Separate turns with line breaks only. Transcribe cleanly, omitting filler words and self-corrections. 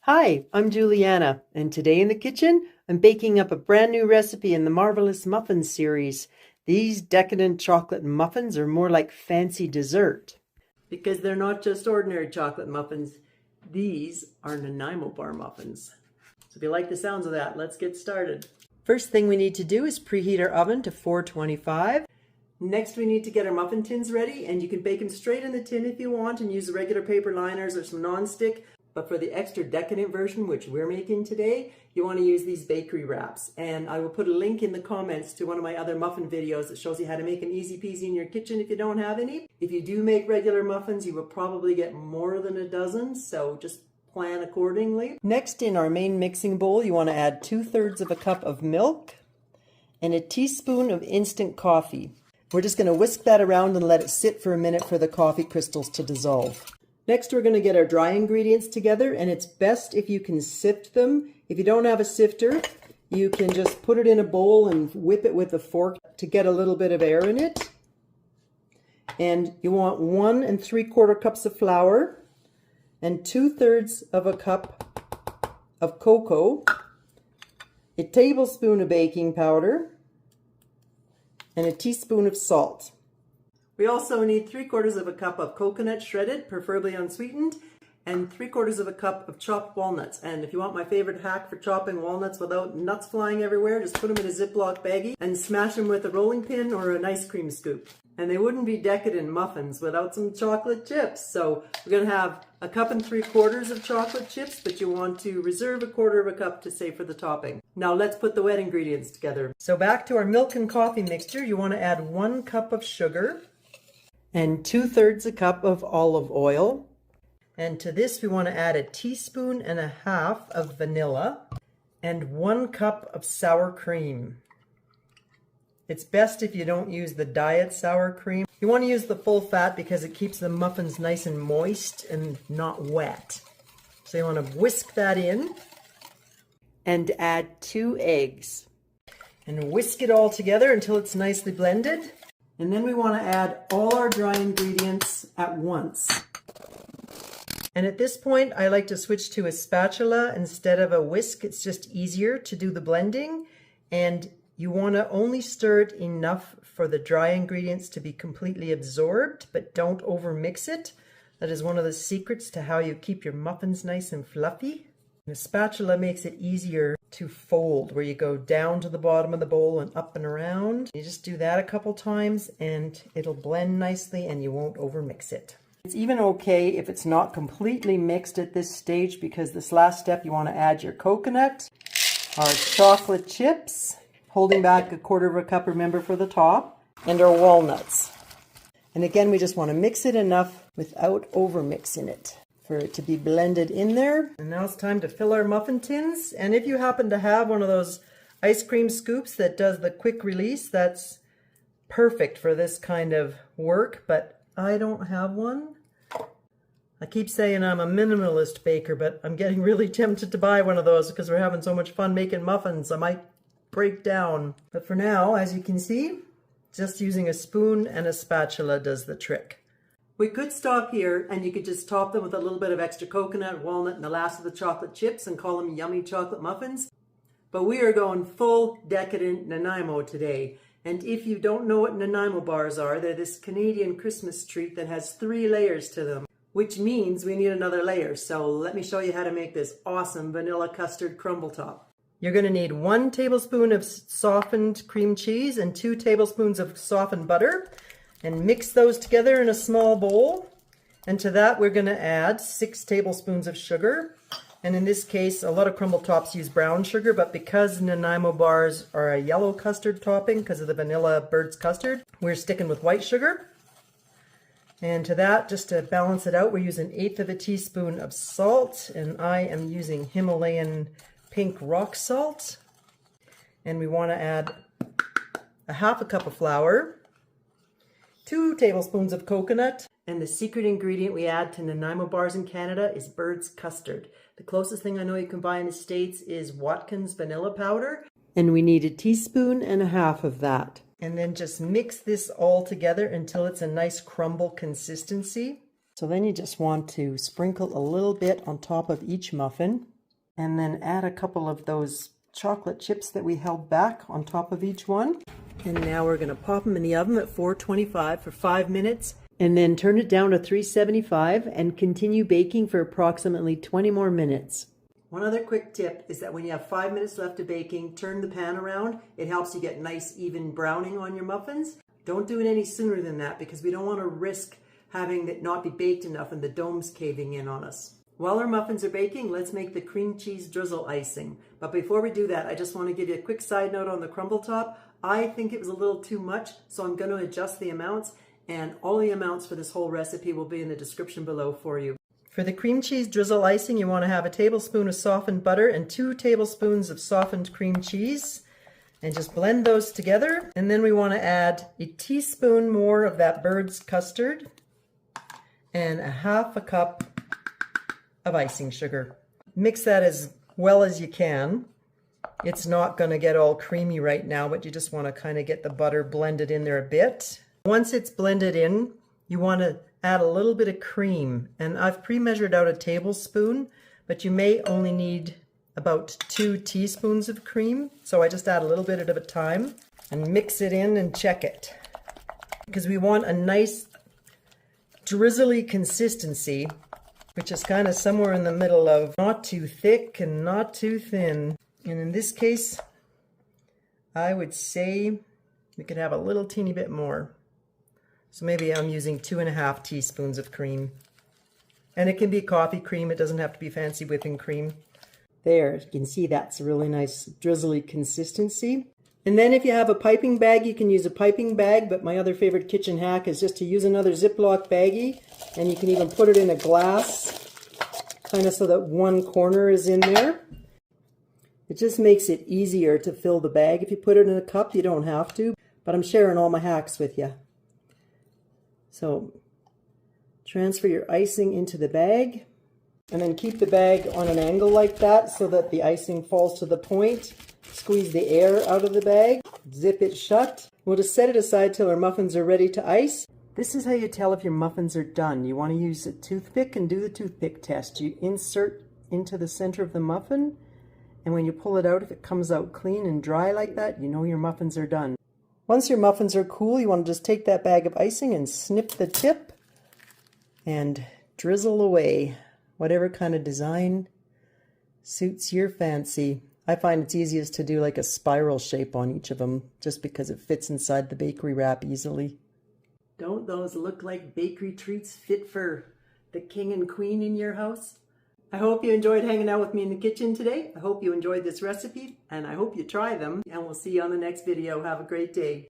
Hi, I'm Juliana, and today in the kitchen, I'm baking up a brand new recipe in the Marvelous Muffins series. These decadent chocolate muffins are more like fancy dessert because they're not just ordinary chocolate muffins. These are Nanaimo Bar Muffins. So if you like the sounds of that, let's get started. First thing we need to do is preheat our oven to 425. Next, we need to get our muffin tins ready, and you can bake them straight in the tin if you want and use regular paper liners or some non-stick. But for the extra decadent version, which we're making today, you want to use these bakery wraps. And I will put a link in the comments to one of my other muffin videos that shows you how to make them easy peasy in your kitchen if you don't have any. If you do make regular muffins, you will probably get more than a dozen, so just plan accordingly. Next, in our main mixing bowl, you want to add 2/3 of a cup of milk and a teaspoon of instant coffee. We're just going to whisk that around and let it sit for a minute for the coffee crystals to dissolve. Next, we're going to get our dry ingredients together, and it's best if you can sift them. If you don't have a sifter, you can just put it in a bowl and whip it with a fork to get a little bit of air in it. And you want 1 3/4 cups of flour and 2/3 of a cup of cocoa, a tablespoon of baking powder, and a teaspoon of salt. We also need 3/4 of a cup of coconut shredded, preferably unsweetened, and 3/4 of a cup of chopped walnuts. And if you want my favorite hack for chopping walnuts without nuts flying everywhere, just put them in a Ziploc baggie and smash them with a rolling pin or an ice cream scoop. And they wouldn't be decadent muffins without some chocolate chips. So we're going to have a cup and 3/4 of chocolate chips, but you want to reserve 1/4 of a cup to save for the topping. Now let's put the wet ingredients together. So back to our milk and coffee mixture, you want to add 1 cup of sugar and 2/3 a cup of olive oil. And to this we want to add 1.5 teaspoons of vanilla and 1 cup of sour cream. It's best if you don't use the diet sour cream. You want to use the full fat because it keeps the muffins nice and moist and not wet. So you want to whisk that in and add 2 eggs and whisk it all together until it's nicely blended. And then we want to add all our dry ingredients at once. And at this point, I like to switch to a spatula instead of a whisk. It's just easier to do the blending. And you want to only stir it enough for the dry ingredients to be completely absorbed, but don't overmix it. That is one of the secrets to how you keep your muffins nice and fluffy. And a spatula makes it easier to fold, where you go down to the bottom of the bowl and up and around. You just do that a couple times and it'll blend nicely and you won't overmix it. It's even okay if it's not completely mixed at this stage, because this last step you want to add your coconut, our chocolate chips, holding back 1/4 of a cup, remember, for the top, and our walnuts. And again, we just want to mix it enough without overmixing it for it to be blended in there. And now it's time to fill our muffin tins. And if you happen to have one of those ice cream scoops that does the quick release, that's perfect for this kind of work, but I don't have one. I keep saying I'm a minimalist baker, but I'm getting really tempted to buy one of those because we're having so much fun making muffins. I might break down. But for now, as you can see, just using a spoon and a spatula does the trick. We could stop here and you could just top them with a little bit of extra coconut, walnut, and the last of the chocolate chips and call them yummy chocolate muffins. But we are going full decadent Nanaimo today. And if you don't know what Nanaimo bars are, they're this Canadian Christmas treat that has 3 layers to them, which means we need another layer. So let me show you how to make this awesome vanilla custard crumble top. You're going to need 1 tablespoon of softened cream cheese and 2 tablespoons of softened butter. And mix those together in a small bowl. And to that we're going to add 6 tablespoons of sugar. And in this case, a lot of crumble tops use brown sugar, but because Nanaimo bars are a yellow custard topping because of the vanilla bird's custard, we're sticking with white sugar. And to that, just to balance it out, we're using 1/8 teaspoon of salt, and I am using Himalayan pink rock salt. And we want to add 1/2 cup of flour, 2 tablespoons of coconut, and the secret ingredient we add to Nanaimo bars in Canada is bird's custard. The closest thing I know you can buy in the States is Watkins vanilla powder, and we need 1.5 teaspoons of that. And then just mix this all together until it's a nice crumble consistency. So then you just want to sprinkle a little bit on top of each muffin. And then add a couple of those chocolate chips that we held back on top of each one. And now we're going to pop them in the oven at 425 for 5 minutes. And then turn it down to 375 and continue baking for approximately 20 more minutes. One other quick tip is that when you have 5 minutes left of baking, turn the pan around. It helps you get nice even browning on your muffins. Don't do it any sooner than that because we don't want to risk having it not be baked enough and the domes caving in on us. While our muffins are baking, let's make the cream cheese drizzle icing. But before we do that, I just want to give you a quick side note on the crumble top. I think it was a little too much, so I'm going to adjust the amounts, and all the amounts for this whole recipe will be in the description below for you. For the cream cheese drizzle icing, you want to have a tablespoon of softened butter and 2 tablespoons of softened cream cheese. And just blend those together. And then we want to add a teaspoon more of that bird's custard and a half a cup of icing sugar. Mix that as well as you can. It's not going to get all creamy right now, but you just want to kind of get the butter blended in there a bit. Once it's blended in, you want to add a little bit of cream. And I've pre-measured out a tablespoon, but you may only need about 2 teaspoons of cream. So I just add a little bit at a time and mix it in and check it. Because we want a nice drizzly consistency, which is kind of somewhere in the middle of not too thick and not too thin. And in this case, I would say we could have a little teeny bit more. So maybe I'm using 2.5 teaspoons of cream. And it can be coffee cream, it doesn't have to be fancy whipping cream. There, you can see that's a really nice drizzly consistency. And then if you have a piping bag, you can use a piping bag, but my other favorite kitchen hack is just to use another Ziploc baggie, and you can even put it in a glass, kind of so that one corner is in there. It just makes it easier to fill the bag. If you put it in a cup, you don't have to, but I'm sharing all my hacks with you. So transfer your icing into the bag. And then keep the bag on an angle like that so that the icing falls to the point. Squeeze the air out of the bag. Zip it shut. We'll just set it aside till our muffins are ready to ice. This is how you tell if your muffins are done. You want to use a toothpick and do the toothpick test. You insert into the center of the muffin, and when you pull it out, if it comes out clean and dry like that, you know your muffins are done. Once your muffins are cool, you want to just take that bag of icing and snip the tip and drizzle away. Whatever kind of design suits your fancy. I find it's easiest to do like a spiral shape on each of them just because it fits inside the bakery wrap easily. Don't those look like bakery treats fit for the king and queen in your house? I hope you enjoyed hanging out with me in the kitchen today. I hope you enjoyed this recipe and I hope you try them, and we'll see you on the next video. Have a great day.